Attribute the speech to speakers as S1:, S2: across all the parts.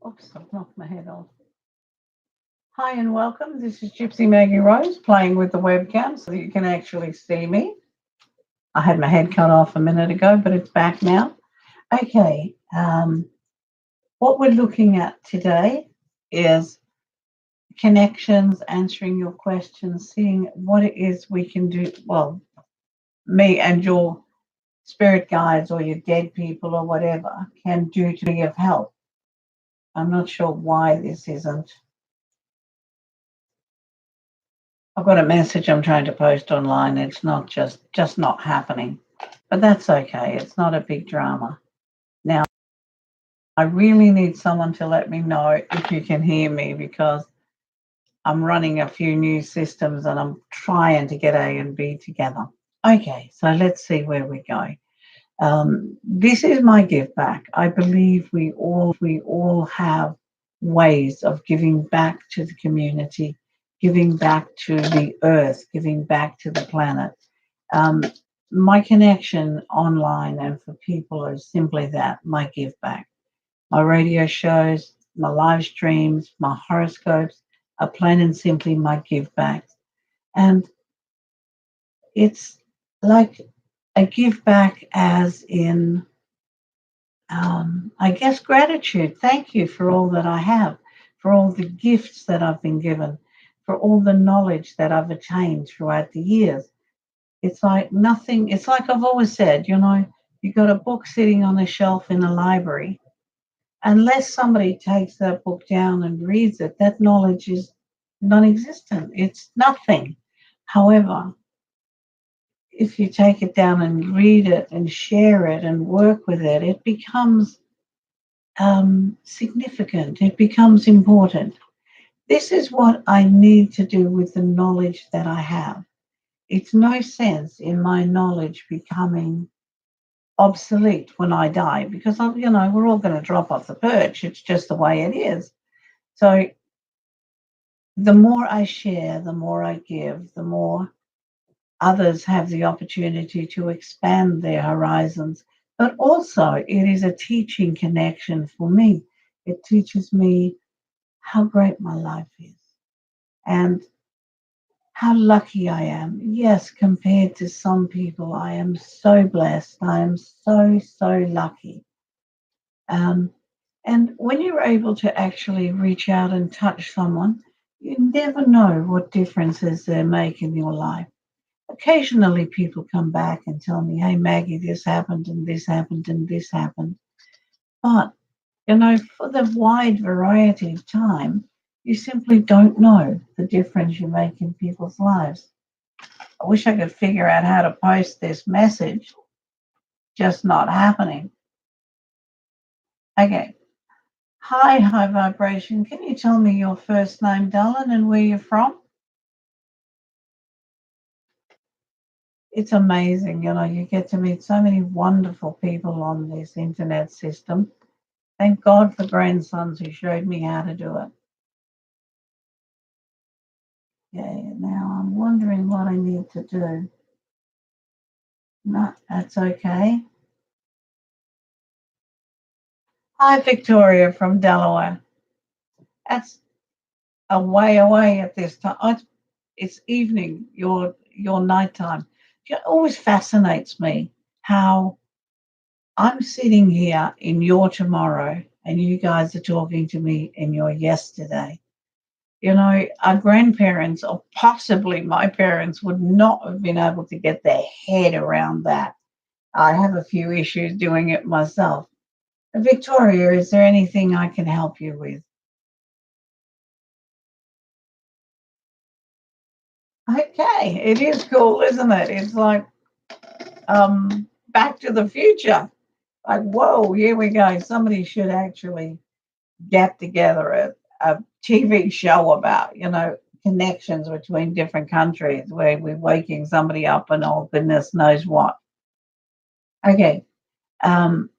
S1: Oops, I've knocked my head off. Hi and welcome. This is Gypsy Maggie Rose playing with the webcam so that you can actually see me. I had my head cut off a minute ago, but it's back now. Okay, what we're looking at today is connections, answering your questions, seeing what it is we can do. Well, me and your spirit guides or your dead people or whatever can do to be of help. I'm not sure why this isn't. I've got a message I'm trying to post online. It's not just not happening. But that's okay. It's not a big drama. Now, I really need someone to let me know if you can hear me because I'm running a few new systems and I'm trying to get A and B together. Okay, so let's see where we go. This is my give back. I believe we all have ways of giving back to the community, giving back to the earth, giving back to the planet. Um, my connection online and for people is simply that, my give back. My radio shows, my live streams, my horoscopes are plain and simply my give back. And it's like a give back as in I guess gratitude. Thank you for all that I have, for all the gifts that I've been given, for all the knowledge that I've attained throughout the years. It's like nothing, it's like I've always said, you got a book sitting on a shelf in a library. Unless somebody takes that book down and reads it, that knowledge is non existent. It's nothing. However, if you take it down and read it and share it and work with it, it becomes significant, it becomes important. This is what I need to do with the knowledge that I have. It's no sense in my knowledge becoming obsolete when I die because, we're all going to drop off the perch. It's just the way it is. So the more I share, the more I give, the more others have the opportunity to expand their horizons. But also, it is a teaching connection for me. It teaches me how great my life is and how lucky I am. Yes, compared to some people, I am so blessed. I am so, so lucky. Um, and when you're able to actually reach out and touch someone, you never know what differences they make in your life. Occasionally, people come back and tell me, hey, Maggie, this happened and this happened and this happened. But for the wide variety of time, you simply don't know the difference you make in people's lives. I wish I could figure out how to post this message, just not happening. Okay. Hi, high vibration. Can you tell me your first name, darling, and where you're from? It's amazing, you get to meet so many wonderful people on this internet system. Thank God for grandsons who showed me how to do it. Okay, now I'm wondering what I need to do. No, that's okay. Hi, Victoria from Delaware. That's a way away at this time. It's evening, your nighttime. It always fascinates me how I'm sitting here in your tomorrow and you guys are talking to me in your yesterday. Our grandparents or possibly my parents would not have been able to get their head around that. I have a few issues doing it myself. Victoria, is there anything I can help you with? Okay, it is cool, isn't it? It's like Back to the Future. Like, whoa, here we go. Somebody should actually get together a TV show about, connections between different countries where we're waking somebody up and oh goodness knows what. Okay, um,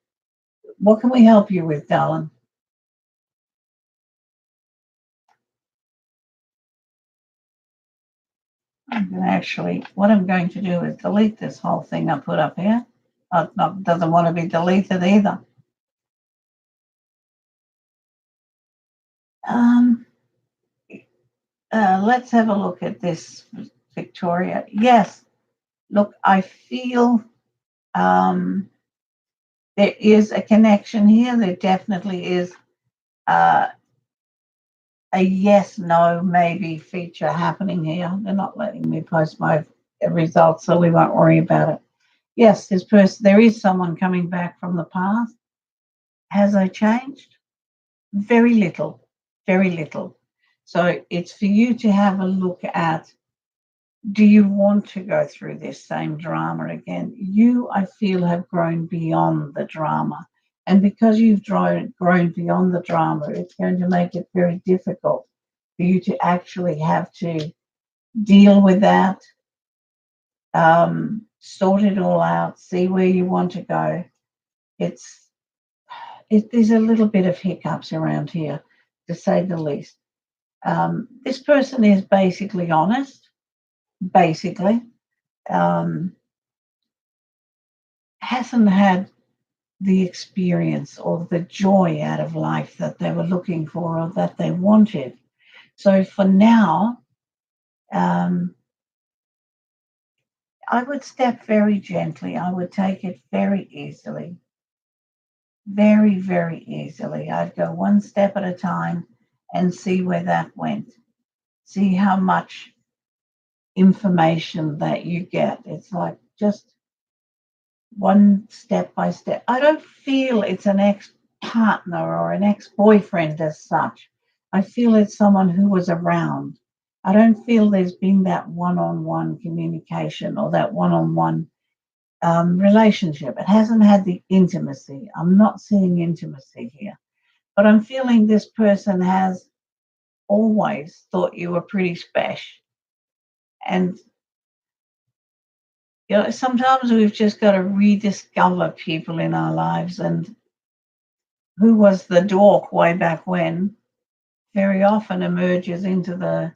S1: what can we help you with, darling? What I'm going to do is delete this whole thing I put up here. It doesn't want to be deleted either. Um, let's have a look at this, Victoria. Yes, look, I feel um, there is a connection here. There definitely is uh, a yes, no, maybe feature happening here. They're not letting me post my results, so we won't worry about it. Yes, this person, there is someone coming back from the past. Has I changed? Very little, very little. So it's for you to have a look at, do you want to go through this same drama again? You, I feel, have grown beyond the drama. And because you've grown beyond the drama, it's going to make it very difficult for you to actually have to deal with that, sort it all out, see where you want to go. It's there's a little bit of hiccups around here, to say the least. This person is basically honest, basically. Um, hasn't had the experience or the joy out of life that they were looking for or that they wanted. So for now, um, I would step very gently. I would take it very easily, very, very easily. I'd go one step at a time and see where that went. See how much information that you get. It's like just one step by step. I don't feel it's an ex partner or an ex boyfriend as such. I feel it's someone who was around. I don't feel there's been that one on one communication or that one on one relationship. It hasn't had the intimacy. I'm not seeing intimacy here, but I'm feeling this person has always thought you were pretty special. And sometimes we've just got to rediscover people in our lives, and who was the dork way back when very often emerges into the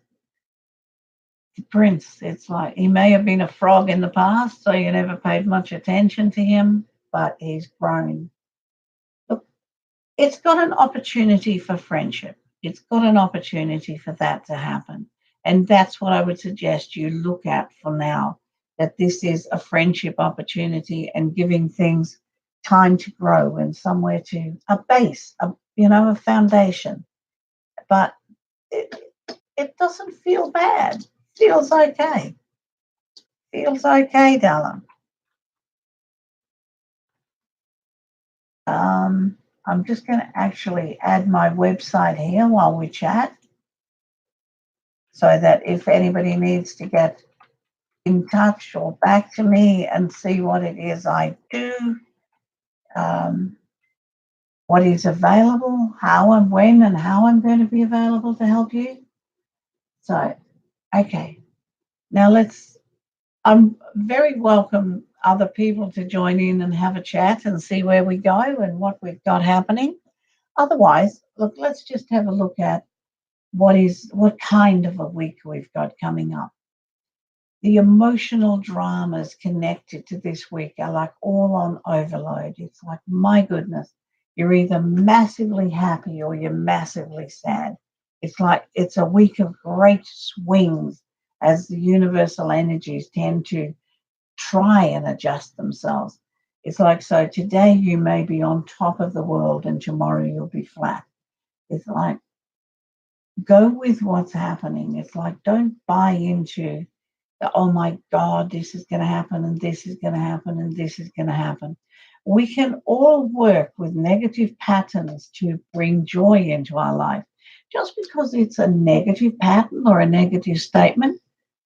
S1: prince. It's like he may have been a frog in the past, so you never paid much attention to him, but he's grown. Look, it's got an opportunity for friendship. It's got an opportunity for that to happen. And that's what I would suggest you look at for now, that this is a friendship opportunity and giving things time to grow and somewhere to, a base, a foundation. But it, it doesn't feel bad. Feels okay. Feels okay, darling. I'm just going to actually add my website here while we chat, so that if anybody needs to get in touch or back to me and see what it is I do, um, what is available, how and when and how I'm going to be available to help you. So, okay, now I'm very welcome other people to join in and have a chat and see where we go and what we've got happening. Otherwise, look, let's just have a look at what kind of a week we've got coming up. The emotional dramas connected to this week are like all on overload. It's like, my goodness, you're either massively happy or you're massively sad. It's like it's a week of great swings as the universal energies tend to try and adjust themselves. It's like, so today you may be on top of the world and tomorrow you'll be flat. It's like, go with what's happening. It's like, don't buy into oh my God, this is going to happen and this is going to happen and this is going to happen. We can all work with negative patterns to bring joy into our life. Just because it's a negative pattern or a negative statement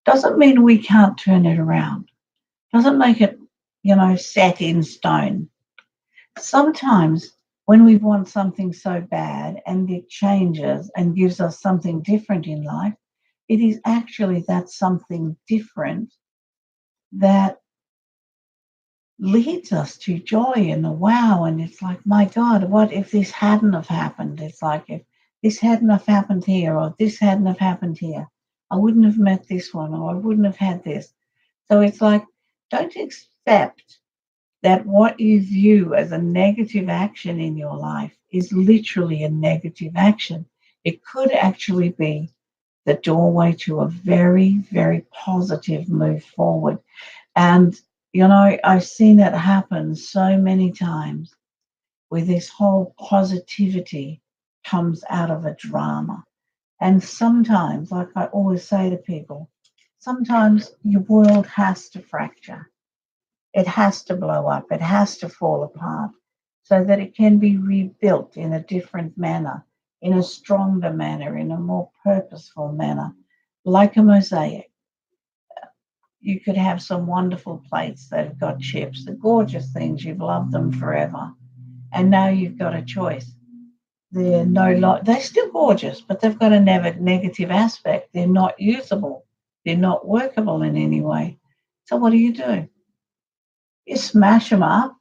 S1: doesn't mean we can't turn it around. Doesn't make it, set in stone. Sometimes when we want something so bad and it changes and gives us something different in life, it is actually that something different that leads us to joy and the wow. And it's like, my God, what if this hadn't have happened? It's like, if this hadn't have happened here or this hadn't have happened here, I wouldn't have met this one or I wouldn't have had this. So it's like, don't accept that what you view as a negative action in your life is literally a negative action. It could actually be the doorway to a very, very positive move forward. And, I've seen it happen so many times where this whole positivity comes out of a drama. And sometimes, like I always say to people, sometimes your world has to fracture. It has to blow up. It has to fall apart so that it can be rebuilt in a different manner, in a stronger manner, in a more purposeful manner, like a mosaic. You could have some wonderful plates that have got chips, the gorgeous things, you've loved them forever. And now you've got a choice. They're still gorgeous, but they've got a negative aspect. They're not usable. They're not workable in any way. So what do? You smash them up,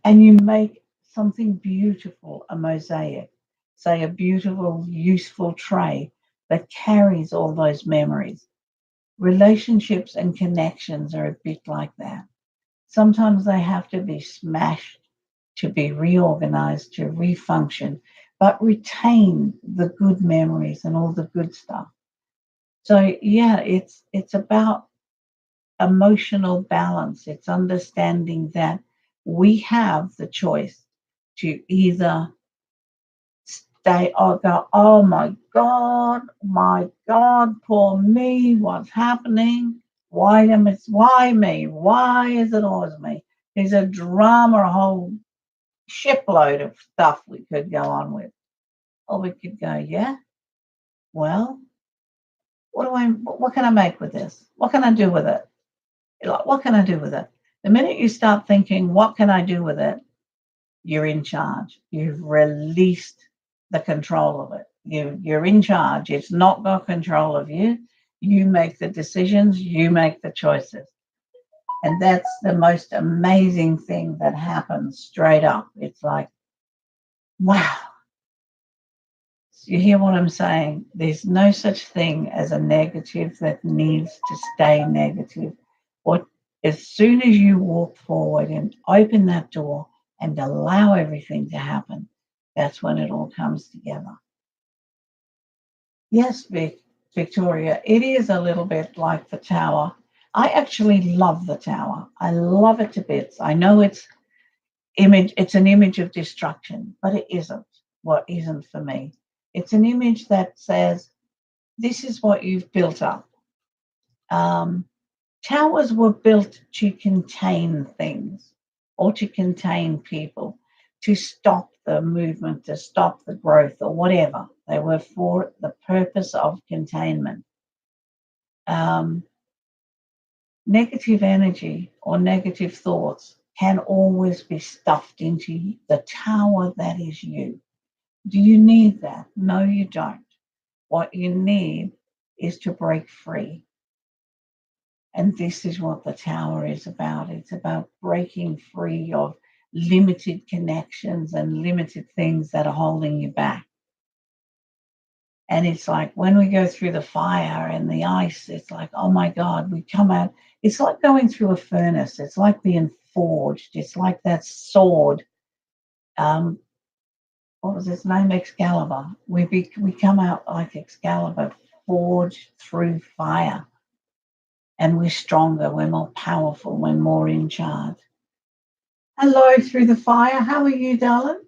S1: and you make something beautiful, a mosaic, say a beautiful, useful tray that carries all those memories. Relationships and connections are a bit like that. Sometimes they have to be smashed to be reorganized, to refunction, but retain the good memories and all the good stuff. So yeah, it's about emotional balance. It's understanding that we have the choice to either stay or go, oh my God, poor me, what's happening? Why me? Why is it always me? There's a drama, a whole shipload of stuff we could go on with. Or we could go, yeah, well, what can I make with this? What can I do with it? Like, what can I do with it? The minute you start thinking, what can I do with it? You're in charge. You've released the control of it. You're in charge. It's not got control of you. You make the decisions, you make the choices. And that's the most amazing thing that happens straight up. It's like, wow. You hear what I'm saying? There's no such thing as a negative that needs to stay negative. What As soon as you walk forward and open that door and allow everything to happen, that's when it all comes together. Yes, Victoria, it is a little bit like the tower. I actually love the tower. I love it to bits. I know it's an image of destruction, but it isn't. What isn't for me? It's an image that says, this is what you've built up. Um, Towers were built to contain things or to contain people, to stop the movement, to stop the growth or whatever. They were for the purpose of containment. Um, Negative energy or negative thoughts can always be stuffed into the tower that is you. Do you need that? No, you don't. What you need is to break free. And this is what the tower is about. It's about breaking free of limited connections and limited things that are holding you back. And it's like when we go through the fire and the ice, it's like, oh my God, we come out. It's like going through a furnace. It's like being forged. It's like that sword. Um, what was his name? Excalibur. We come out like Excalibur, forged through fire. And we're stronger, we're more powerful, we're more in charge. Hello through the fire. How are you, darling?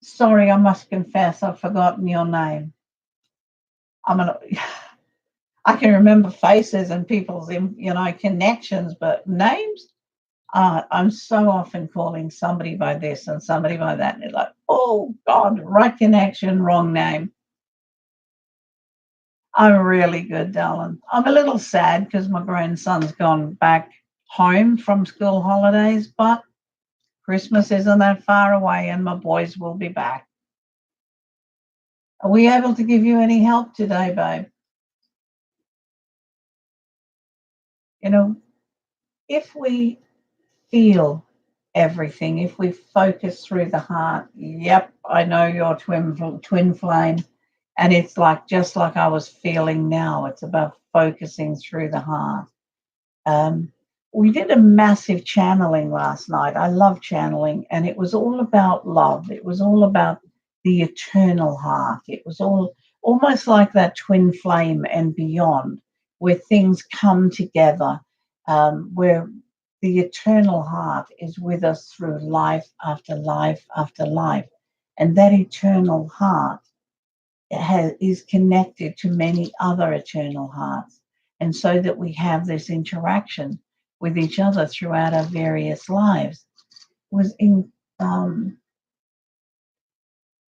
S1: Sorry, I must confess, I've forgotten your name. I'm an, I can remember faces and people's, connections, but names. I'm so often calling somebody by this and somebody by that, and it's like, oh God, right connection, wrong name. I'm really good, darling. I'm a little sad because my grandson's gone back home from school holidays, but Christmas isn't that far away and my boys will be back. Are we able to give you any help today, babe? You know, if we feel everything, if we focus through the heart, yep, I know your twin flame. And it's like, just like I was feeling now, it's about focusing through the heart. Um, we did a massive channeling last night. I love channeling, and it was all about love. It was all about the eternal heart. It was all almost like that twin flame and beyond, where things come together, where the eternal heart is with us through life after life after life. And that eternal heart is connected to many other eternal hearts. And so that we have this interaction with each other throughout our various lives was um,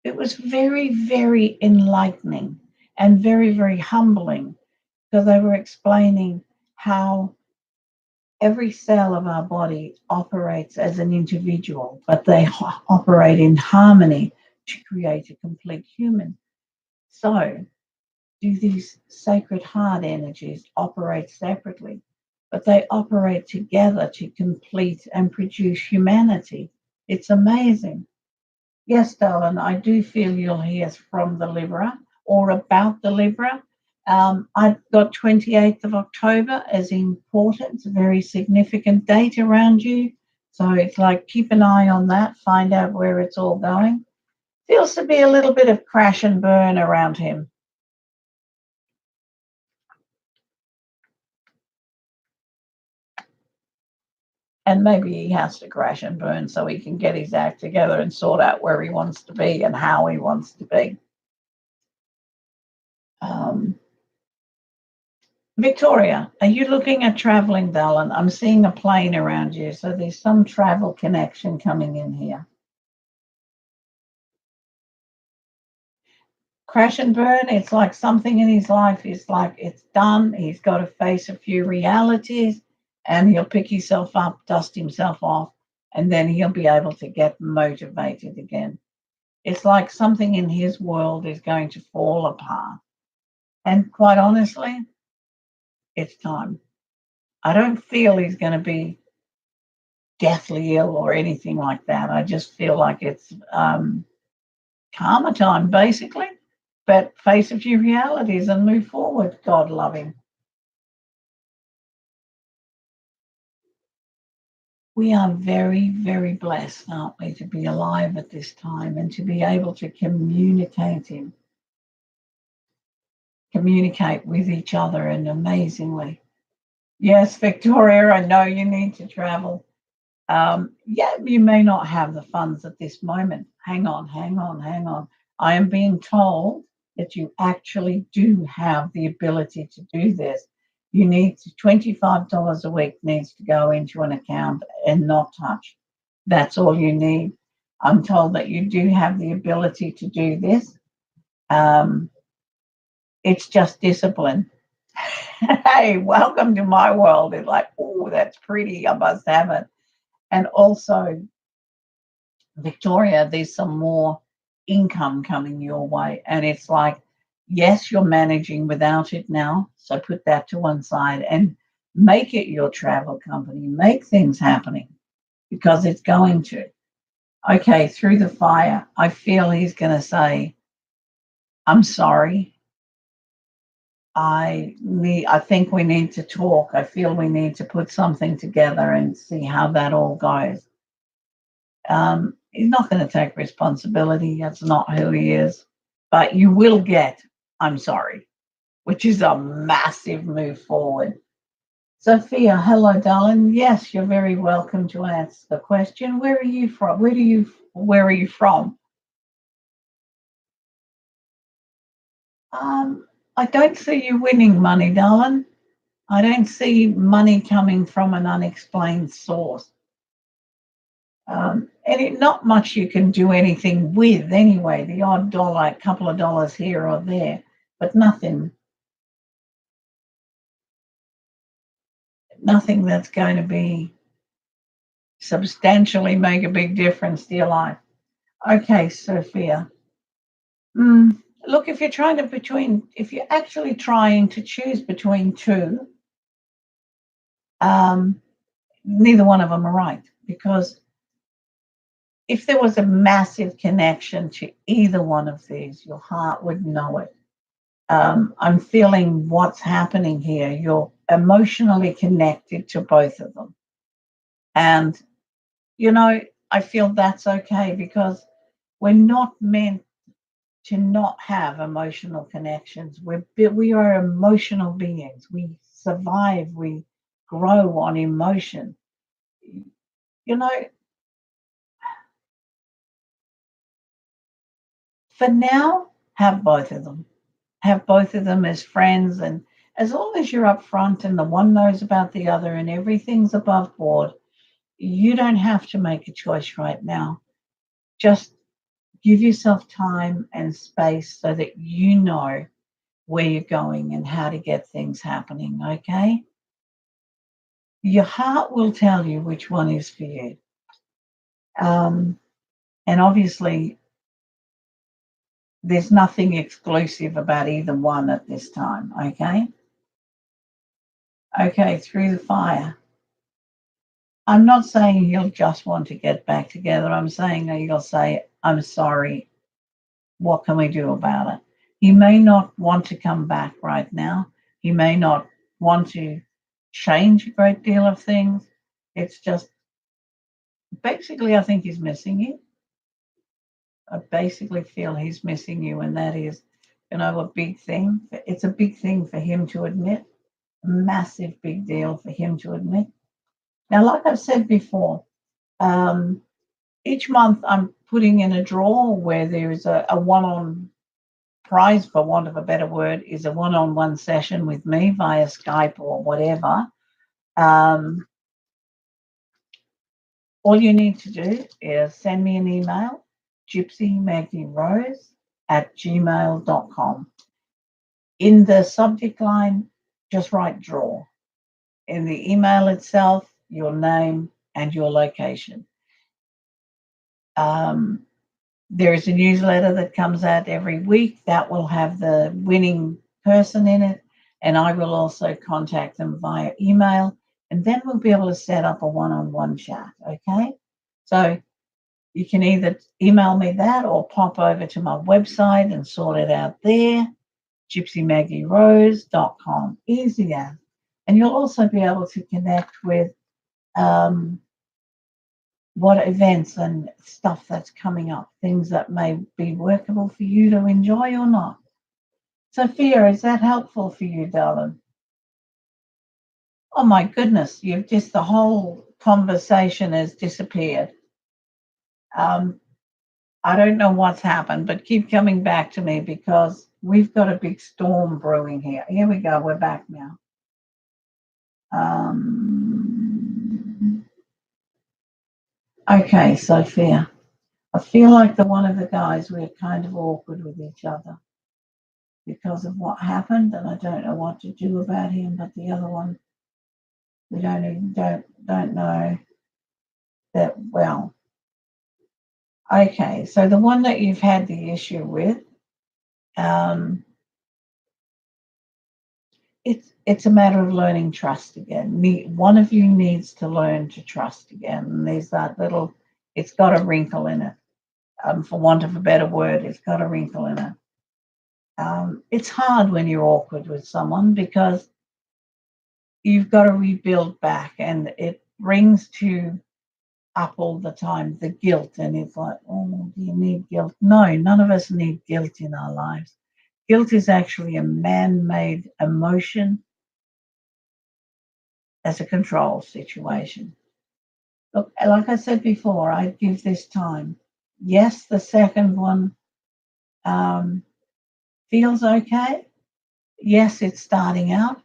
S1: it was very, very enlightening and very, very humbling because they were explaining how every cell of our body operates as an individual, but they operate in harmony to create a complete human. So, do these sacred heart energies operate separately? But they operate together to complete and produce humanity. It's amazing. Yes, darling, I do feel you'll hear from the Libra or about the Libra. I've got 28th of October as important. It's a very significant date around you. So it's like keep an eye on that, find out where it's all going. Feels to be a little bit of crash and burn around him. And maybe he has to crash and burn so he can get his act together and sort out where he wants to be and how he wants to be. Um, Victoria, are you looking at traveling, darling? I'm seeing a plane around you, so there's some travel connection coming in here. Crash and burn, it's like something in his life is like it's done. He's got to face a few realities and he'll pick himself up, dust himself off, and then he'll be able to get motivated again. It's like something in his world is going to fall apart. And quite honestly, it's time. I don't feel he's going to be deathly ill or anything like that. I just feel like it's karma time, basically. But face a few realities and move forward. God love him. We are very, very blessed, aren't we, to be alive at this time and to be able to communicate with each other and amazingly. Yes, Victoria, I know you need to travel. Yeah, you may not have the funds at this moment. Hang on, hang on, hang on. I am being told that you actually do have the ability to do this. You need to, $25 a week needs to go into an account and not touch. That's all you need. I'm told that you do have the ability to do this. Um, it's just discipline. Hey, welcome to my world. It's like, oh, that's pretty. I must have it. And also, Victoria, there's some more income coming your way. And it's like, yes, you're managing without it now. So put that to one side and make it your travel company. Make things happening because it's going to. Okay, through the fire, I feel he's going to say, I'm sorry. I think we need to talk. I feel we need to put something together and see how that all goes. He's not going to take responsibility. That's not who he is. But you will get, I'm sorry, which is a massive move forward. Sophia, hello, darling. Yes, you're very welcome to answer the question. Where are you from? Where are you from? I don't see you winning money, darling. I don't see money coming from an unexplained source. Not much you can do anything with anyway, the odd dollar, a couple of dollars here or there, but nothing that's going to be substantially make a big difference to your life. Okay, Sophia. Look, if you're actually trying to choose between two, neither one of them are right because if there was a massive connection to either one of these, your heart would know it. I'm feeling what's happening here. You're emotionally connected to both of them. And, you know, I feel that's okay because we're not meant to not have emotional connections. We are emotional beings. We survive. We grow on emotion. You know, for now, have both of them. Have both of them as friends, and as long as you're upfront and the one knows about the other and everything's above board, you don't have to make a choice right now. Just give yourself time and space so that you know where you're going and how to get things happening, okay? Your heart will tell you which one is for you. Um, and obviously, there's nothing exclusive about either one at this time, okay? Okay, through the fire. I'm not saying you'll just want to get back together. I'm saying that you'll say, I'm sorry. What can we do about it? He may not want to come back right now. He may not want to change a great deal of things. It's just basically, I think he's missing you. I basically feel he's missing you, and that is, a big thing. It's a big thing for him to admit, a massive big deal for him to admit. Now, like I've said before, um, each month I'm putting in a draw where there is a one-on prize, for want of a better word, is a one-on-one session with me via Skype or whatever. Um, all you need to do is send me an email, gypsymaggierose@gmail.com. In the subject line, just write draw. In the email itself, your name and your location. Um, there is a newsletter that comes out every week that will have the winning person in it, and I will also contact them via email, and then we'll be able to set up a one-on-one chat, okay? So you can either email me that or pop over to my website and sort it out there, gypsymaggierose.com. Easy as. And you'll also be able to connect with um, what events and stuff that's coming up, things that may be workable for you to enjoy or not. Sophia, is that helpful for you, darling? Oh my goodness, you've just, the whole conversation has disappeared. Um, I don't know what's happened, but keep coming back to me because we've got a big storm brewing here. Here we go, we're back now. Okay, Sophia. I feel like the one of the guys, we're kind of awkward with each other because of what happened, and I don't know what to do about him. But the other one, we don't know that well. Okay, so the one that you've had the issue with, um, it's a matter of learning trust again. One of you needs to learn to trust again. And there's that little, it's got a wrinkle in it. For want of a better word, it's got a wrinkle in it. It's hard when you're awkward with someone because you've got to rebuild back, and it brings to up all the time the guilt. And it's like, oh, do you need guilt? No, none of us need guilt in our lives. Guilt is actually a man-made emotion as a control situation. Look, like I said before, I give this time. Yes, the second one um, feels okay. Yes, it's starting out,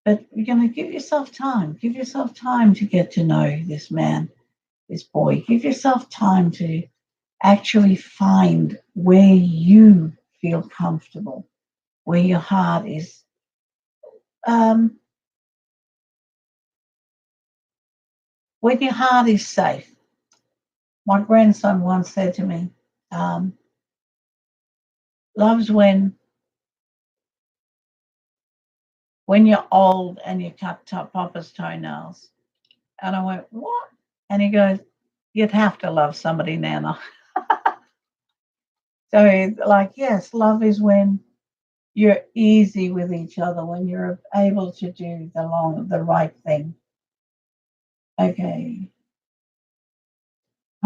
S1: but you're going to give yourself time. Give yourself time to get to know this man, this boy. Give yourself time to actually find where you feel comfortable, where your heart is. Um, when your heart is safe. My grandson once said to me, um, love's when you're old and you cut Papa's toenails. And I went, what? And he goes, you'd have to love somebody, Nana. So he's like, yes, love is when you're easy with each other, when you're able to do the right thing. Okay.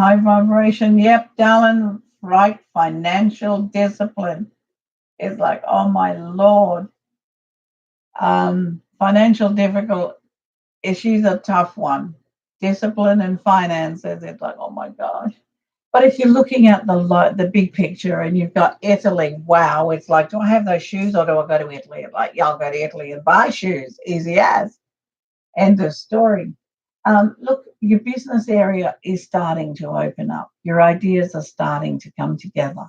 S1: High vibration. Yep, darling. Right. Financial discipline. It's like, oh my Lord. Financial difficult. She's a tough one. Discipline and finances. It's like, oh my gosh. But if you're looking at the big picture and you've got Italy, wow, it's like, do I have those shoes or do I go to Italy? Like, yeah, I'll go to Italy and buy shoes. Easy as. End of story. Look, your business area is starting to open up. Your ideas are starting to come together.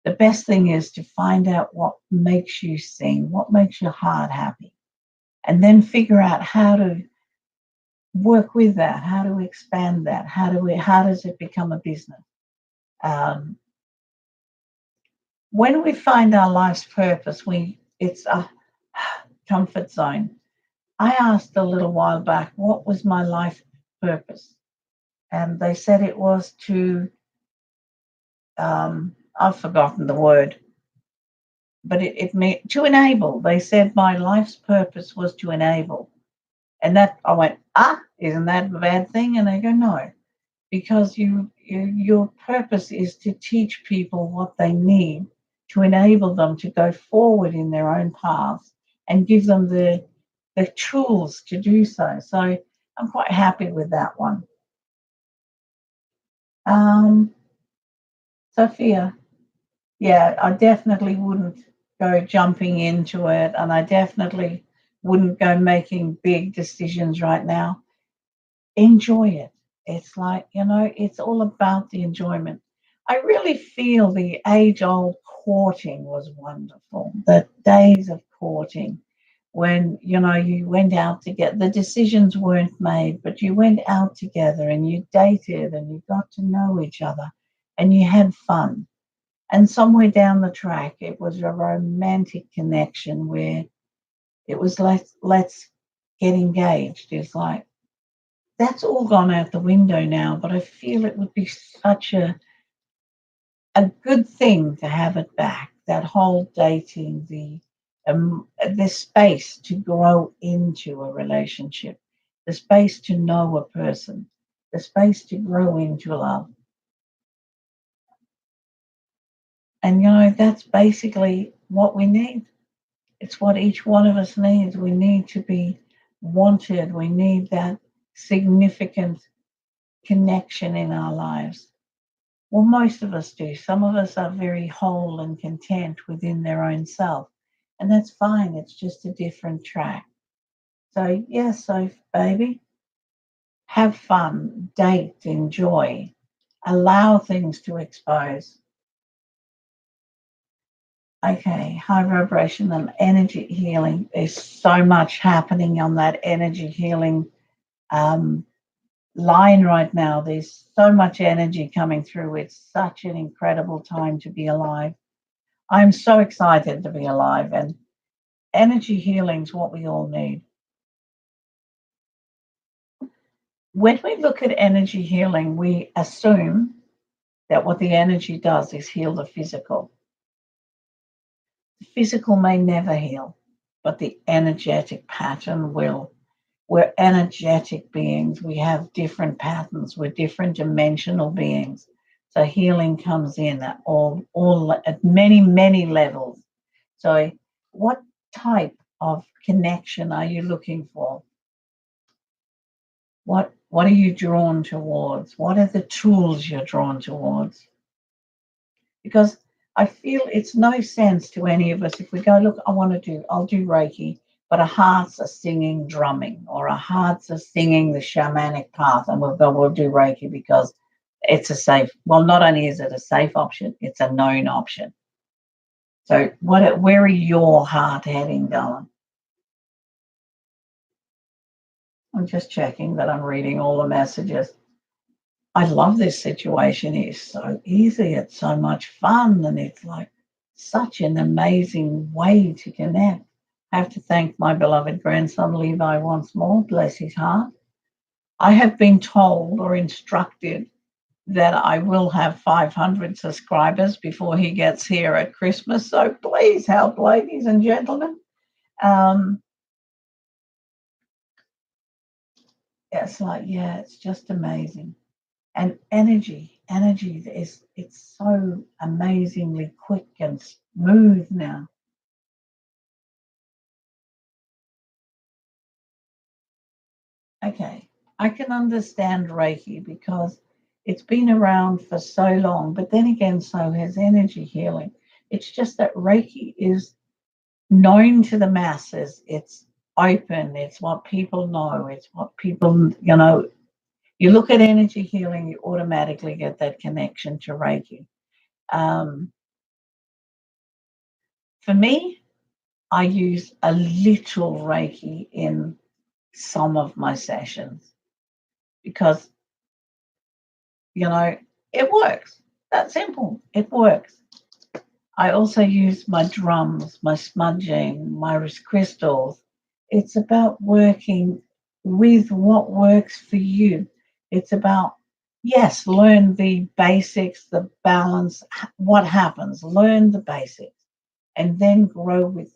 S1: The best thing is to find out what makes you sing, what makes your heart happy, and then figure out how to work with that, how to expand that, how does it become a business? Um, when we find our life's purpose, it's a comfort zone. I asked a little while back, what was my life purpose? And they said it was I've forgotten the word, but it meant to enable. They said my life's purpose was to enable. And that I went, isn't that a bad thing? And they go, no, because your purpose is to teach people what they need to enable them to go forward in their own paths and give them the tools to do so. So I'm quite happy with that one. Um, Sophia, yeah, I definitely wouldn't go jumping into it, and I definitely wouldn't go making big decisions right now. Enjoy it. It's like, it's all about the enjoyment. I really feel the age old courting was wonderful. The days of courting when, you went out to get the decisions weren't made, but you went out together and you dated and you got to know each other and you had fun. And somewhere down the track, it was a romantic connection where it was let's get engaged. It's like, that's all gone out the window now, but I feel it would be such a good thing to have it back. That whole dating, the space to grow into a relationship, the space to know a person, the space to grow into love. And that's basically what we need. It's what each one of us needs. We need to be wanted. We need that significant connection in our lives. Well, most of us do. Some of us are very whole and content within their own self. And that's fine. It's just a different track. So, yes, so baby, have fun, date, enjoy, allow things to expose. Okay, high vibration and energy healing. There's so much happening on that energy healing um, line right now. There's so much energy coming through. It's such an incredible time to be alive. I'm so excited to be alive, and energy healing is what we all need. When we look at energy healing, we assume that what the energy does is heal the physical. The physical may never heal, but the energetic pattern will. We're energetic beings. We have different patterns. We're different dimensional beings. So healing comes in at all at many, many levels. So what type of connection are you looking for? What are you drawn towards? What are the tools you're drawn towards? Because I feel it's no sense to any of us if we go, look, I'll do Reiki, but our hearts are singing drumming, or our hearts are singing the shamanic path, and we'll do Reiki because it's a safe, well, not only is it a safe option, it's a known option. So where are your heart heading, darling? I'm just checking that I'm reading all the messages. I love this situation. It's so easy. It's so much fun. And it's like such an amazing way to connect. I have to thank my beloved grandson, Levi, once more. Bless his heart. I have been told or instructed that I will have 500 subscribers before he gets here at Christmas. So please help, ladies and gentlemen. Um, it's like, yeah, it's just amazing. And energy is it's so amazingly quick and smooth now. Okay, I can understand Reiki because it's been around for so long, but then again, so has energy healing. It's just that Reiki is known to the masses. It's open. It's what people know. It's what people, you look at energy healing, you automatically get that connection to Reiki. Um, for me, I use a little Reiki in some of my sessions because, you know, it works. That's simple. It works. I also use my drums, my smudging, my crystals. It's about working with what works for you. It's about, yes, learn the basics, the balance, what happens, learn the basics, and then grow with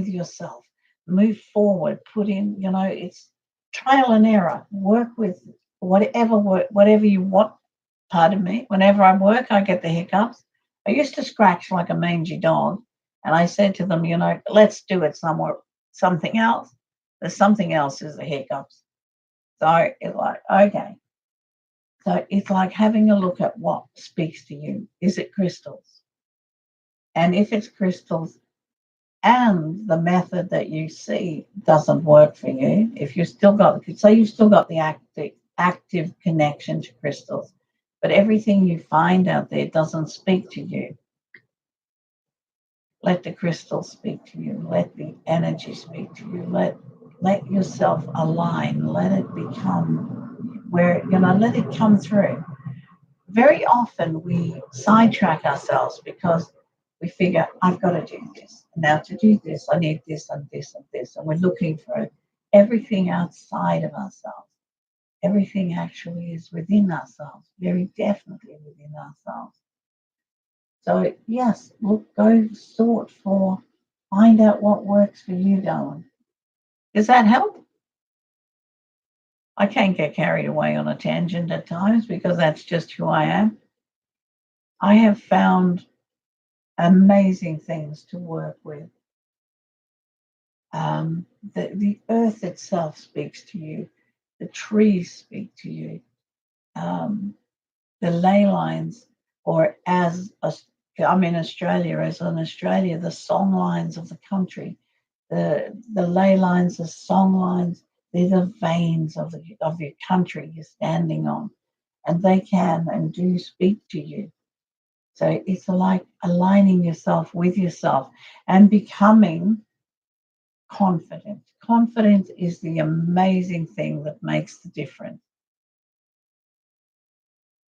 S1: yourself, move forward, put in, it's trial and error, work with whatever you want. Pardon me, whenever I work, I get the hiccups. I used to scratch like a mangy dog, and I said to them, let's do it somewhere, something else. There's something else is the hiccups. So it's like, okay. So it's like having a look at what speaks to you. Is it crystals? And if it's crystals, and the method that you see doesn't work for you, if you've still got, say you've still got the active connection to crystals, but everything you find out there doesn't speak to you, let the crystals speak to you. Let the energy speak to you. Let yourself align. Let it become where, let it come through. Very often we sidetrack ourselves because we figure, I've got to do this. Now, to do this, I need this and this and this. And we're looking for everything outside of ourselves. Everything actually is within ourselves, very definitely within ourselves. So, yes, look, go sort for, find out what works for you, darling. Does that help? I can get carried away on a tangent at times because that's just who I am. I have found amazing things to work with. The earth itself speaks to you, the trees speak to you, um, the ley lines, or I'm in Australia, as in Australia, the song lines of the country, the ley lines, the song lines, they're the veins of your country you're standing on, and they can and do speak to you. So it's like aligning yourself with yourself and becoming confident. Confidence is the amazing thing that makes the difference.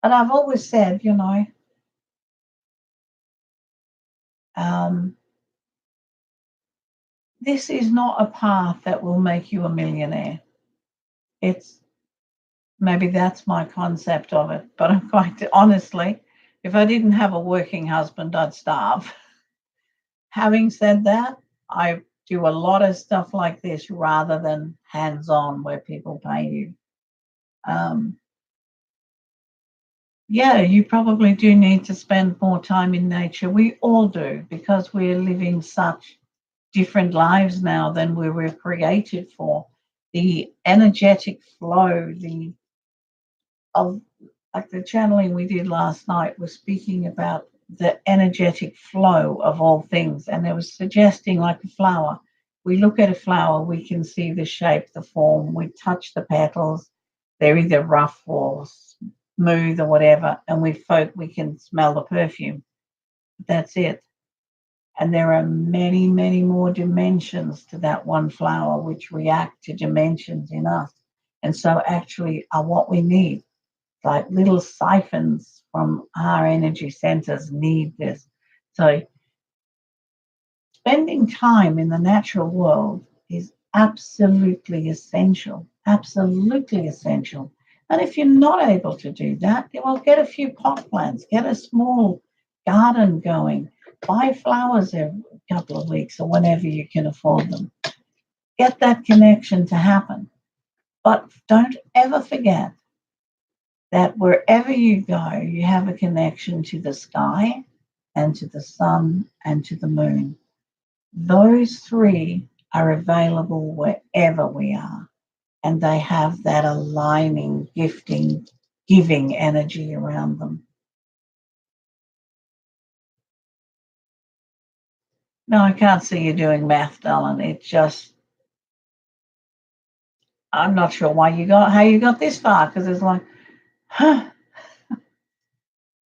S1: And I've always said, um, this is not a path that will make you a millionaire. It's maybe that's my concept of it. But I'm quite honestly, if I didn't have a working husband, I'd starve. Having said that, I do a lot of stuff like this rather than hands on where people pay you. Um, Yeah, you probably do need to spend more time in nature. We all do because we're living such different lives now than we were created for. The energetic flow, the of like the channeling we did last night was speaking about the energetic flow of all things, and it was suggesting like a flower. We look at a flower, we can see the shape, the form. We touch the petals; they're either rough or smooth or whatever, and we can smell the perfume. That's it. And there are many, many more dimensions to that one flower which react to dimensions in us. And so actually are what we need. Like little siphons from our energy centers need this. So spending time in the natural world is absolutely essential. Absolutely essential. And if you're not able to do that, well, get a few pot plants, get a small garden going, buy flowers every couple of weeks or whenever you can afford them. Get that connection to happen. But don't ever forget that wherever you go, you have a connection to the sky and to the sun and to the moon. Those three are available wherever we are, and they have that aligning, gifting, giving energy around them. No, I can't see you doing math, darling. It's just, I'm not sure why you got, how you got this far, because it's like, huh,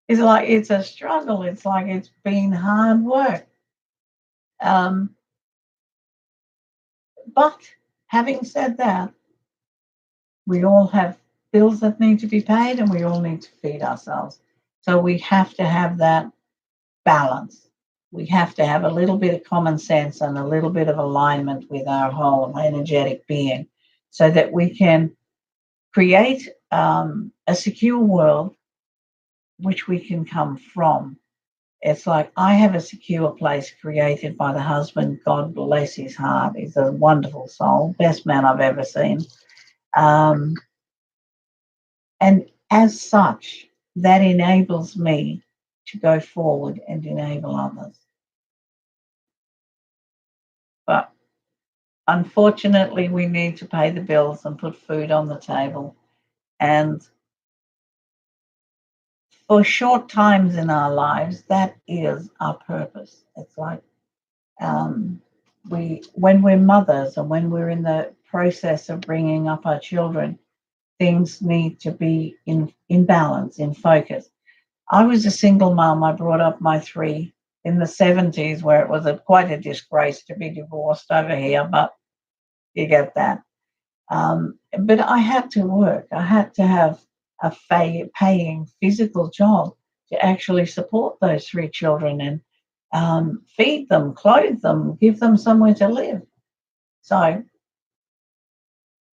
S1: it's like, it's a struggle. It's like it's been hard work. Um, but having said that, we all have bills that need to be paid and we all need to feed ourselves. So we have to have that balance. We have to have a little bit of common sense and a little bit of alignment with our whole energetic being so that we can create a secure world which we can come from. It's like I have a secure place created by the husband. God bless his heart. He's a wonderful soul, best man I've ever seen. Um, and as such, that enables me to go forward and enable others. But unfortunately, we need to pay the bills and put food on the table. And for short times in our lives, that is our purpose. It's like um, when we're mothers and when we're in the process of bringing up our children, things need to be in balance, in focus. I was a single mom. I brought up my three in the 70s, where it was quite a disgrace to be divorced over here, but you get that. But I had to work. I had to have a paying physical job to actually support those three children and feed them, clothe them, give them somewhere to live. So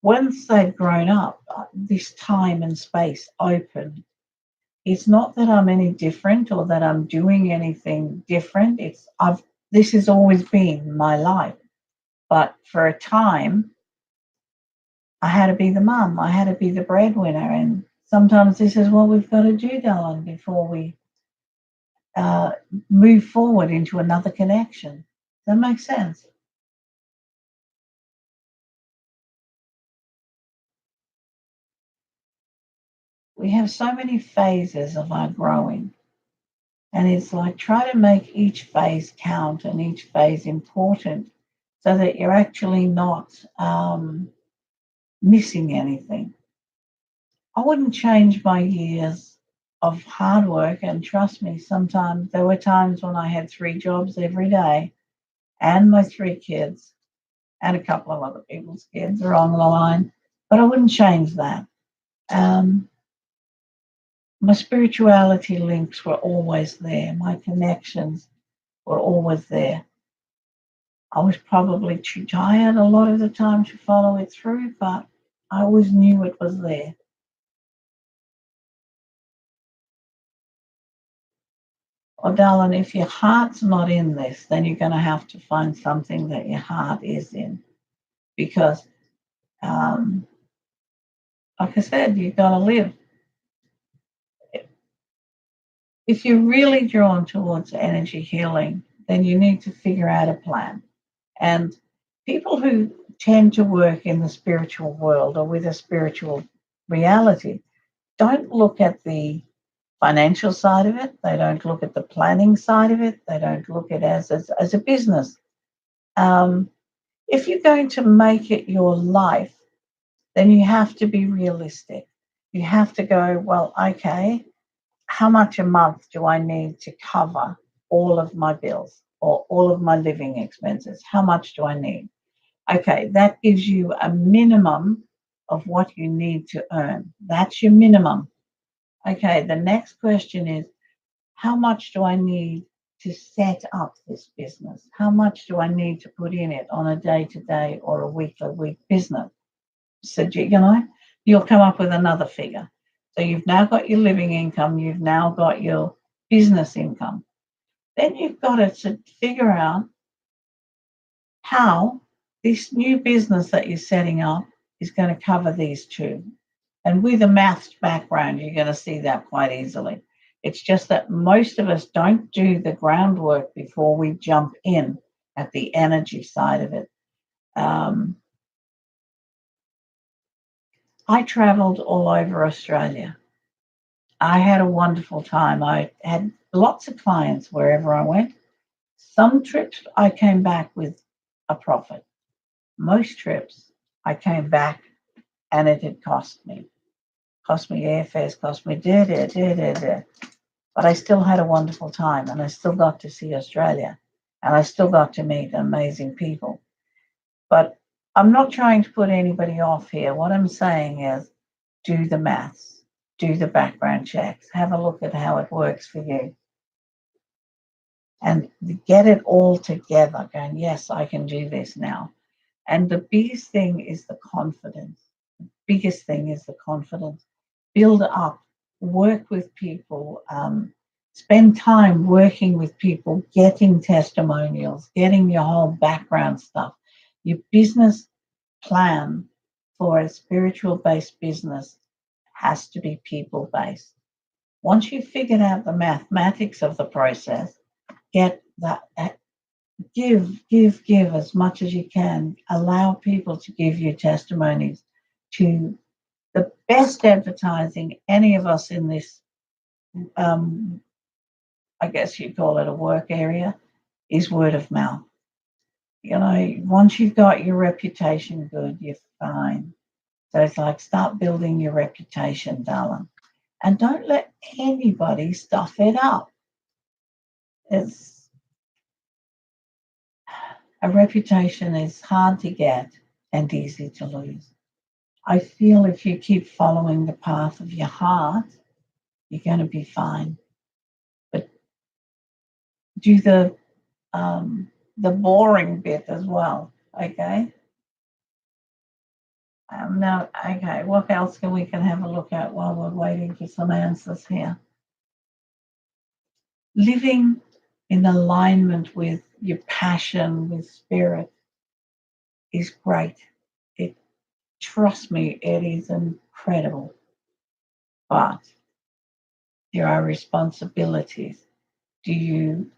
S1: once they've grown up, this time and space opened. It's not that I'm any different or that I'm doing anything different. It's I've this has always been my life. But for a time, I had to be the mum. I had to be the breadwinner. And sometimes this is what we've got to do, darling, before we uh, move forward into another connection. Does that make sense? We have so many phases of our growing. And it's like try to make each phase count and each phase important so that you're actually not missing anything. I wouldn't change my years of hard work. And trust me, sometimes there were times when I had three jobs every day and my three kids and a couple of other people's kids are on the line. But I wouldn't change that. Um, my spirituality links were always there. My connections were always there. I was probably too tired a lot of the time to follow it through, but I always knew it was there. Well, darling, if your heart's not in this, then you're going to have to find something that your heart is in. Because, um, like I said, you've got to live. If you're really drawn towards energy healing, then you need to figure out a plan. And people who tend to work in the spiritual world or with a spiritual reality don't look at the financial side of it. They don't look at the planning side of it. They don't look at it as a business. Um, if you're going to make it your life, then you have to be realistic. You have to go, well, okay, how much a month do I need to cover all of my bills or all of my living expenses? How much do I need? Okay, that gives you a minimum of what you need to earn. That's your minimum. Okay, the next question is how much do I need to set up this business? How much do I need to put in it on a day to day or a week business? So, you'll come up with another figure. So, you've now got your living income, you've now got your business income. Then you've got to figure out how this new business that you're setting up is going to cover these two. And with a maths background, you're going to see that quite easily. It's just that most of us don't do the groundwork before we jump in at the energy side of it. Um, I traveled all over Australia. I had a wonderful time. I had lots of clients wherever I went. Some trips I came back with a profit. Most trips I came back and it had cost me airfares, cost me da. But I still had a wonderful time and I still got to see Australia and I still got to meet amazing people. But I'm not trying to put anybody off here. What I'm saying is do the maths, do the background checks, have a look at how it works for you and get it all together going, yes, I can do this now. And the biggest thing is the confidence. Biggest thing is the confidence. Build up, work with people, spend time working with people, getting testimonials, getting your whole background stuff. Your business plan for a spiritual based business has to be people based. Once you've figured out the mathematics of the process, get that give as much as you can. Allow people to give you testimonies to the best advertising any of us in this, um, I guess you call it a work area, is word of mouth. You know, once you've got your reputation good, you're fine. So it's like start building your reputation, darling. And don't let anybody stuff it up. It's a reputation is hard to get and easy to lose. I feel if you keep following the path of your heart, you're going to be fine. But do the boring bit as well. Okay. Now, okay. What else can have a look at while we're waiting for some answers here? Living in alignment with your passion, with spirit, is great. It trust me, it is incredible. But there are responsibilities. Do you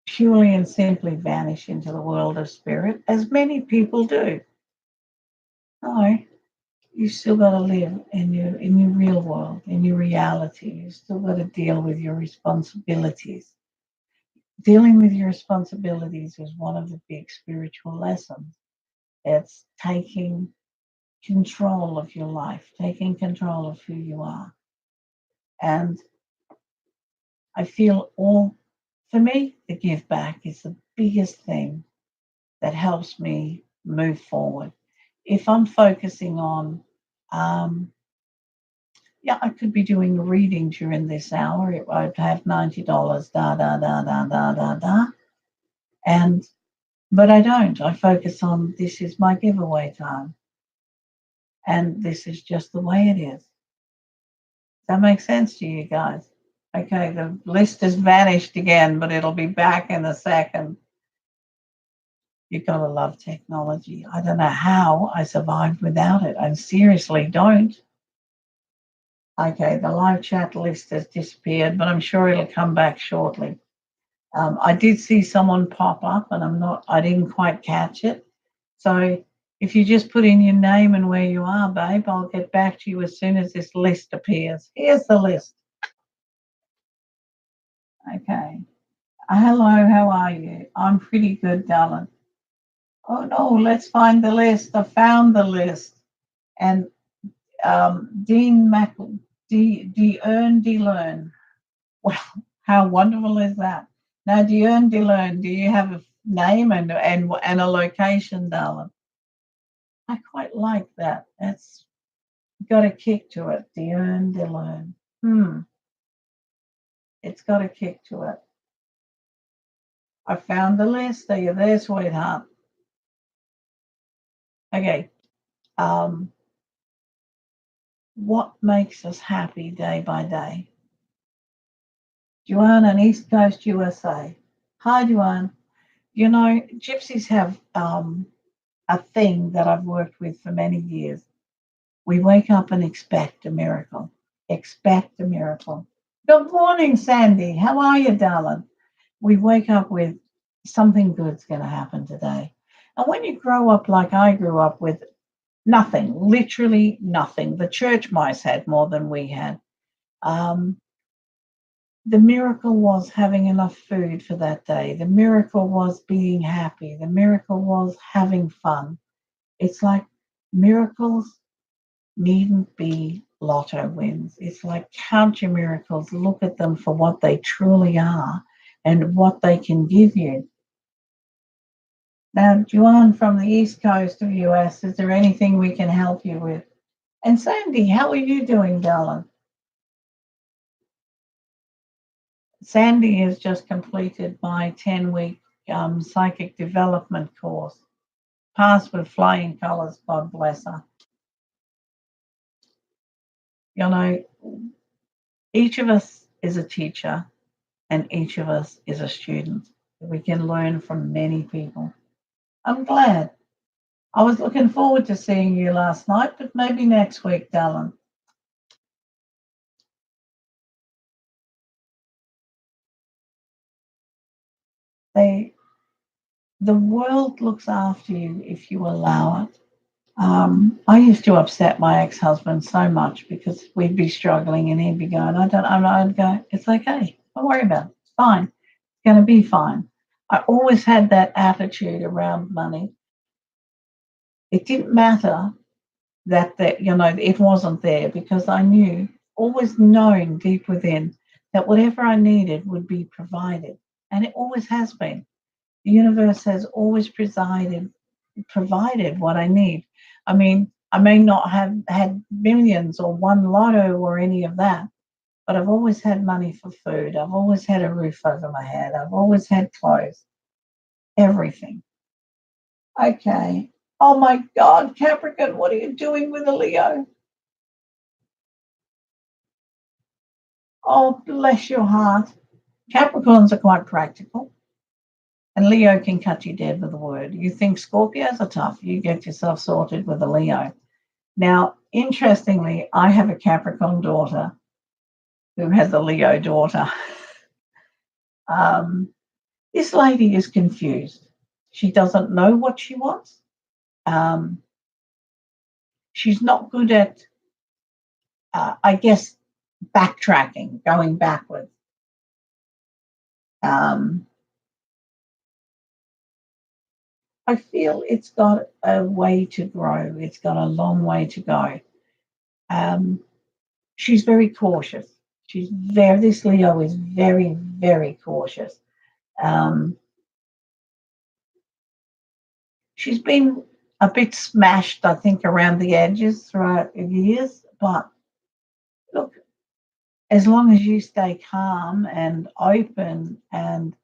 S1: purely and simply vanish into the world of spirit, as many people do? No, you still got to live in your real world, in your reality. You still got to deal with your responsibilities. Dealing with your responsibilities is one of the big spiritual lessons. It's taking control of your life, taking control of who you are. And I feel for me, the give back is the biggest thing that helps me move forward. If I'm focusing on, um, yeah, I could be doing a reading during this hour. I'd have $90, da. And, but I don't. I focus on this is my giveaway time. And this is just the way it is. Does that make sense to you guys? Okay, the list has vanished again, but it'll be back in a second. You've got to love technology. I don't know how I survived without it. I seriously don't. Okay, the live chat list has disappeared, but I'm sure it'll come back shortly. I did see someone pop up, and I didn't quite catch it. So if you just put in your name and where you are, babe, I'll get back to you as soon as this list appears. Here's the list. Okay. Hello, how are you? I'm pretty good, darling. Oh no, let's find the list. I found the list. And Dean Mac, de earn, de learn. Well, how wonderful is that? Now, de earn, de learn. Do you have a name and a location, darling? I quite like that. That's got a kick to it. De earn, de learn. It's got a kick to it. I found the list. Are you there, sweetheart? Okay. Um, what makes us happy day by day? Joanne in East Coast, USA. Hi, Joanne. You know, gypsies have a thing that I've worked with for many years. We wake up and expect a miracle. Expect a miracle. Good morning, Sandy. How are you, darling? We wake up with something good's going to happen today. And when you grow up like I grew up with nothing, literally nothing, the church mice had more than we had. Um, the miracle was having enough food for that day. The miracle was being happy. The miracle was having fun. It's like miracles needn't be lotto wins. It's like count your miracles, look at them for what they truly are and what they can give you. Now, Juan from the East Coast of US, is there anything we can help you with? And Sandy, how are you doing, darling? Sandy has just completed my 10-week psychic development course. Passed with flying colours, God bless her. You know, each of us is a teacher and each of us is a student. We can learn from many people. I'm glad. I was looking forward to seeing you last night, but maybe next week, darling. They, the world looks after you if you allow it. I used to upset my ex-husband so much because we'd be struggling and he'd be going, I'd go, it's okay. Don't worry about it. It's fine. It's going to be fine. I always had that attitude around money. It didn't matter that it wasn't there because I knew, always knowing deep within that whatever I needed would be provided. And it always has been. The universe has always provided what I need. I mean, I may not have had millions or won lotto or any of that, but I've always had money for food. I've always had a roof over my head. I've always had clothes, everything. Okay. Oh my God, Capricorn, what are you doing with a Leo? Oh, bless your heart. Capricorns are quite practical, and Leo can cut you dead with a word. You think Scorpios are tough, you get yourself sorted with a Leo. Now, interestingly, I have a Capricorn daughter who has a Leo daughter. Um, this lady is confused. She doesn't know what she wants. Um, she's not good at, I guess, backtracking, going backwards. Um, I feel it's got a way to grow. It's got a long way to go. Um, she's very cautious. This Leo is very, very cautious. Um, she's been a bit smashed, I think, around the edges throughout the years. But look, as long as you stay calm and open and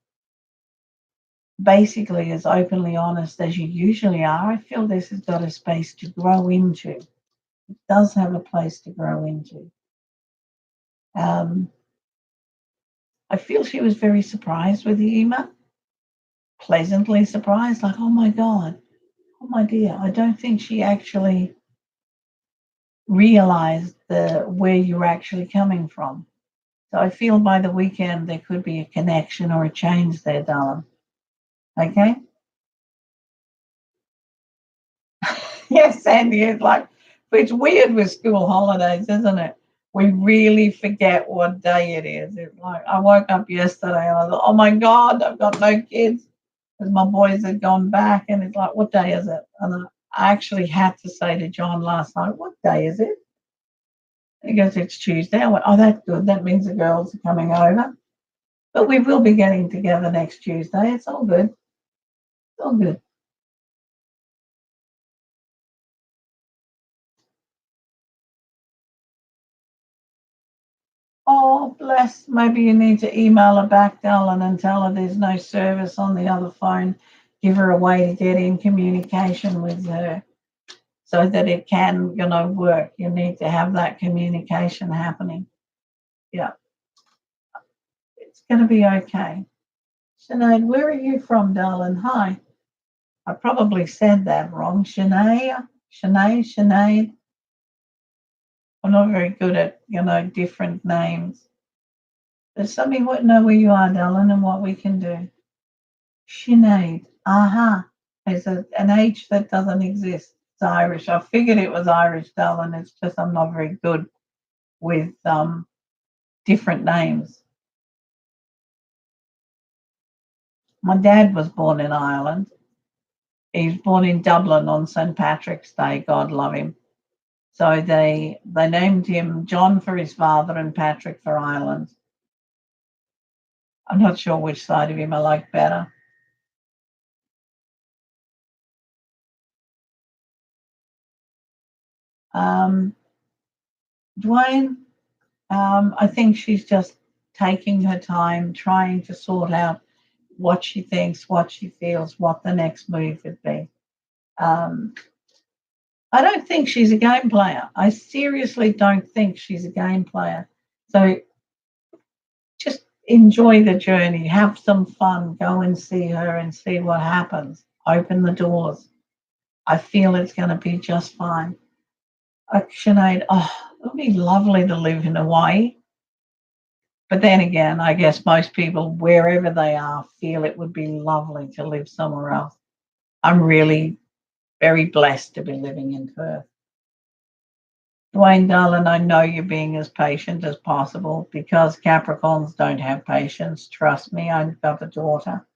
S1: basically as openly honest as you usually are, I feel this has got a space to grow into. It does have a place to grow into. Um, I feel she was very surprised with the email, pleasantly surprised, like, oh my God, oh my dear. I don't think she actually realized where you're actually coming from. So I feel by the weekend there could be a connection or a change there, darling. Okay? Yes, Sandy, it's weird with school holidays, isn't it? We really forget what day it is. It's like I woke up yesterday and I thought, oh my God, I've got no kids because my boys had gone back. And it's like, what day is it? And I actually had to say to John last night, what day is it? He goes, it's Tuesday. I went, oh, that's good. That means the girls are coming over. But we will be getting together next Tuesday. It's all good. It's all good. Oh, bless. Maybe you need to email her back, darling, and tell her there's no service on the other phone. Give her a way to get in communication with her so that it can, work. You need to have that communication happening. Yeah, it's going to be okay. Sinead, where are you from, darling? Hi. I probably said that wrong. Sinead, Sinead. I'm not very good at, different names. Does somebody know where you are, darling, and what we can do? Sinead. Aha. It's an H that doesn't exist. It's Irish. I figured it was Irish, darling. It's just I'm not very good with different names. My dad was born in Ireland. He was born in Dublin on St. Patrick's Day. God love him. So they named him John for his father and Patrick for Ireland. I'm not sure which side of him I like better. Um, Dwayne, I think she's just taking her time, trying to sort out what she thinks, what she feels, what the next move would be. Um, I don't think she's a game player. I seriously don't think she's a game player. So just enjoy the journey, have some fun, go and see her and see what happens. Open the doors. I feel it's going to be just fine. Sinead, it would be lovely to live in Hawaii. But then again, I guess most people, wherever they are, feel it would be lovely to live somewhere else. I'm really very blessed to be living in Perth. Dwayne, darling, I know you're being as patient as possible because Capricorns don't have patience. Trust me, I've got a daughter,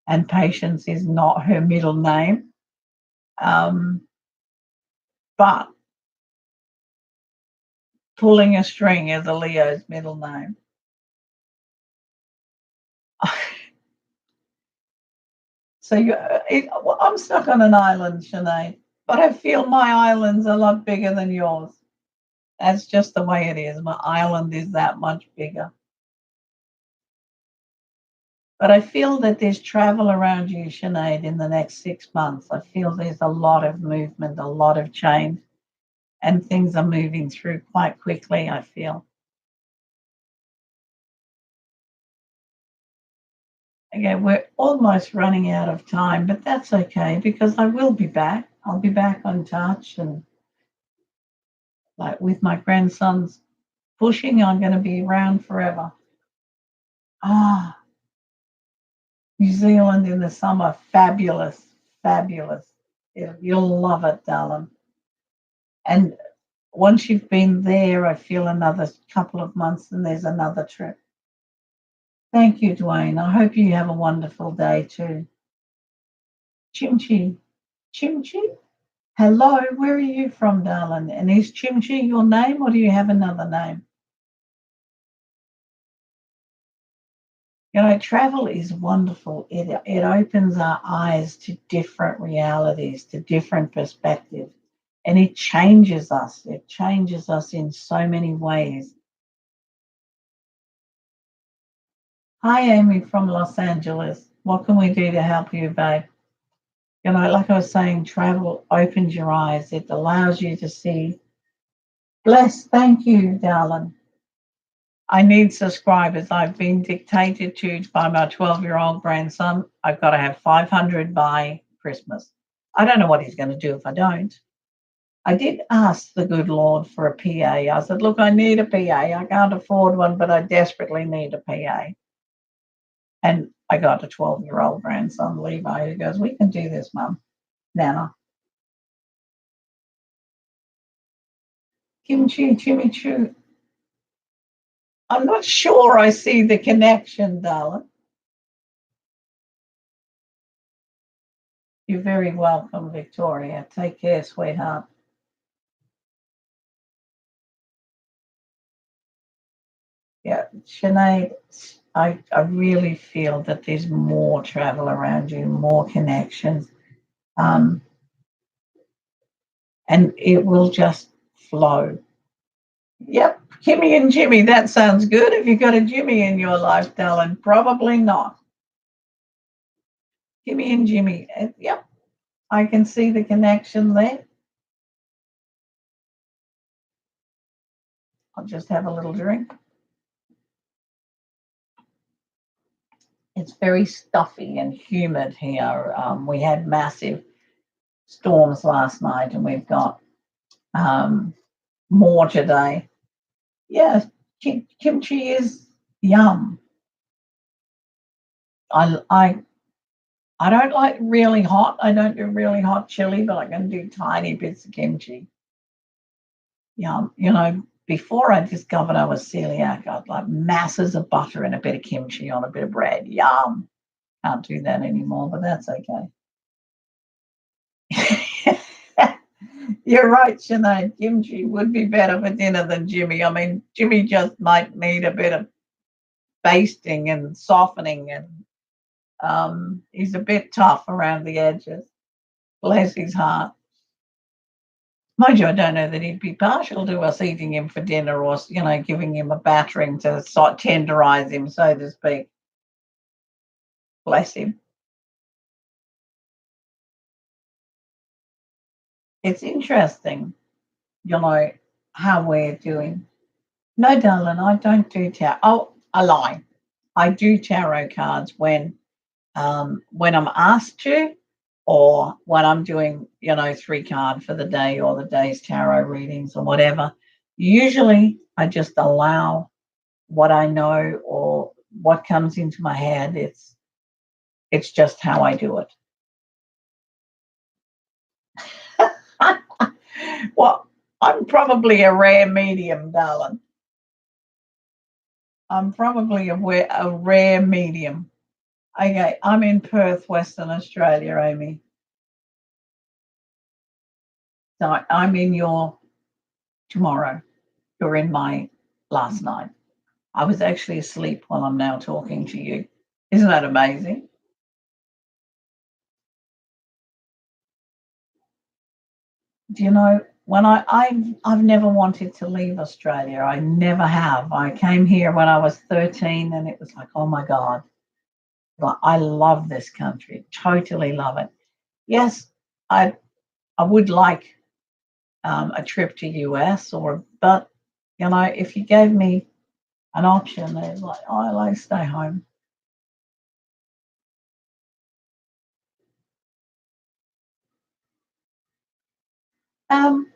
S1: and patience is not her middle name. Um, but pulling a string is a Leo's middle name. So I'm stuck on an island, Sinead, but I feel my island's a lot bigger than yours. That's just the way it is. My island is that much bigger. But I feel that there's travel around you, Sinead, in the next 6 months. I feel there's a lot of movement, a lot of change, and things are moving through quite quickly, I feel. Okay, we're almost running out of time, but that's okay because I will be back. I'll be back on touch and like with my grandsons pushing, I'm going to be around forever. Ah, New Zealand in the summer, fabulous, fabulous. You'll love it, darling. And once you've been there, I feel another couple of months and there's another trip. Thank you, Dwayne. I hope you have a wonderful day too. Chimchi. Chimchi? Hello, where are you from, darling? And is Chimchi your name or do you have another name? Travel is wonderful. It opens our eyes to different realities, to different perspectives, and it changes us. It changes us in so many ways. Hi, Amy from Los Angeles. What can we do to help you, babe? Like I was saying, travel opens your eyes. It allows you to see. Bless, thank you, darling. I need subscribers. I've been dictated to by my 12-year-old grandson. I've got to have 500 by Christmas. I don't know what he's going to do if I don't. I did ask the good Lord for a PA. I said, look, I need a PA. I can't afford one, but I desperately need a PA. And I got a 12-year-old grandson, Levi, who goes, we can do this, Mum. Nana. Kimchi, chimichu. I'm not sure I see the connection, darling. You're very welcome, Victoria. Take care, sweetheart. Yeah, Sinead, I really feel that there's more travel around you, more connections, um, and it will just flow. Yep, Kimmy and Jimmy, that sounds good. Have you got a Jimmy in your life, darling? Probably not. Kimmy and Jimmy, yep, I can see the connection there. I'll just have a little drink. It's very stuffy and humid here. We had massive storms last night, and we've got more today. Yeah, kimchi is yum. I I I don't like really hot. I don't do really hot chili, but I can do tiny bits of kimchi. Yum. Before I discovered I was celiac, I'd like masses of butter and a bit of kimchi on a bit of bread. Yum. Can't do that anymore, but that's okay. You're right, Sinead. Kimchi would be better for dinner than Jimmy. I mean, Jimmy just might need a bit of basting and softening, and he's a bit tough around the edges. Bless his heart. Mind you, I don't know that he'd be partial to us eating him for dinner or, giving him a battering to sort tenderize him, so to speak. Bless him. It's interesting, you know, how we're doing. No, darling, I don't do tarot. Oh, I lie. I do tarot cards when I'm asked to, or when I'm doing, 3 card for the day or the day's tarot readings or whatever. Usually, I just allow what I know or what comes into my head. It's just how I do it. Well, I'm probably a rare medium, darling. I'm probably a rare medium. Okay, I'm in Perth, Western Australia, Amy. So I'm in your tomorrow. You're in my last night. I was actually asleep while I'm now talking to you. Isn't that amazing? Do you know when I've never wanted to leave Australia. I never have. I came here when I was 13, and it was like, oh my God, like, I love this country. Totally love it. Yes, I I would like a trip to US, but if you gave me an option, it's like, oh, I like stay home. Um,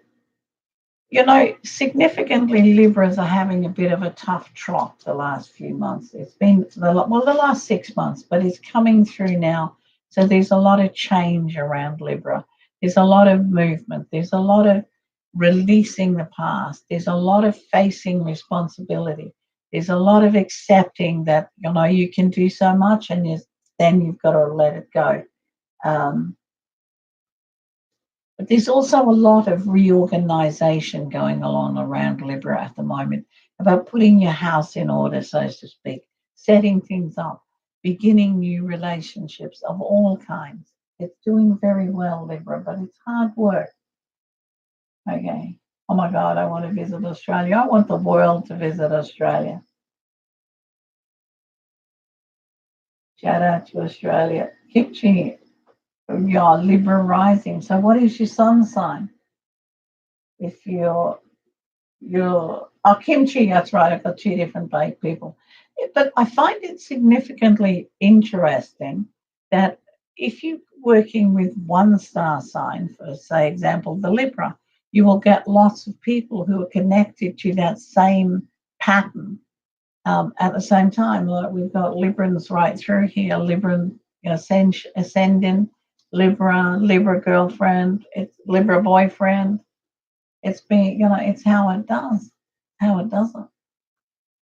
S1: significantly, Libras are having a bit of a tough trot the last few months. It's been the last 6 months, but it's coming through now. So there's a lot of change around Libra. There's a lot of movement. There's a lot of releasing the past. There's a lot of facing responsibility. There's a lot of accepting that you can do so much, and then you've got to let it go. Um, but there's also a lot of reorganization going on around Libra at the moment about putting your house in order, so to speak, setting things up, beginning new relationships of all kinds. It's doing very well, Libra, but it's hard work. Okay. Oh my God, I want to visit Australia. I want the world to visit Australia. Shout out to Australia. Kimchi, your Libra rising. So, what is your sun sign? If you're kimchi, that's right. I've got two different baked people. But I find it significantly interesting that if you're working with one star sign, for say example, the Libra, you will get lots of people who are connected to that same pattern at the same time. Like we've got Librans right through here, Libran, ascendant, Libra girlfriend, it's Libra boyfriend. It's been, it's how it does, how it doesn't.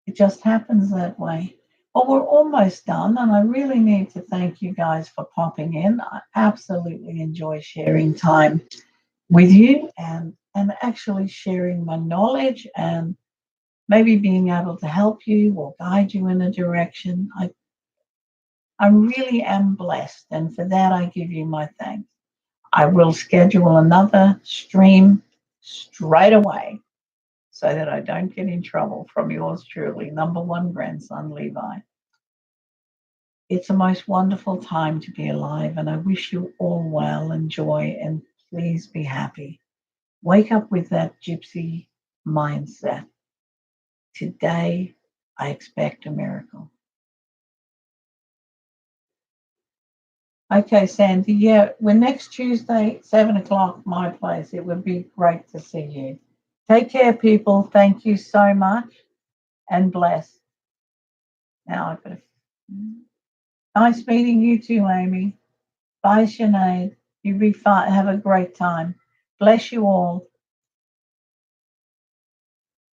S1: It just happens that way. Well, we're almost done, and I really need to thank you guys for popping in. I absolutely enjoy sharing time with you and actually sharing my knowledge and maybe being able to help you or guide you in a direction. I really am blessed, and for that I give you my thanks. I will schedule another stream straight away so that I don't get in trouble from yours truly, number one grandson, Levi. It's a most wonderful time to be alive, and I wish you all well and joy, and please be happy. Wake up with that gypsy mindset. Today, I expect a miracle. Okay, Sandy. Yeah, we're next Tuesday, 7 o'clock, my place. It would be great to see you. Take care, people. Thank you so much and bless. Now I've got to. Nice meeting you too, Amy. Bye, Sinead. You be fine. Have a great time. Bless you all.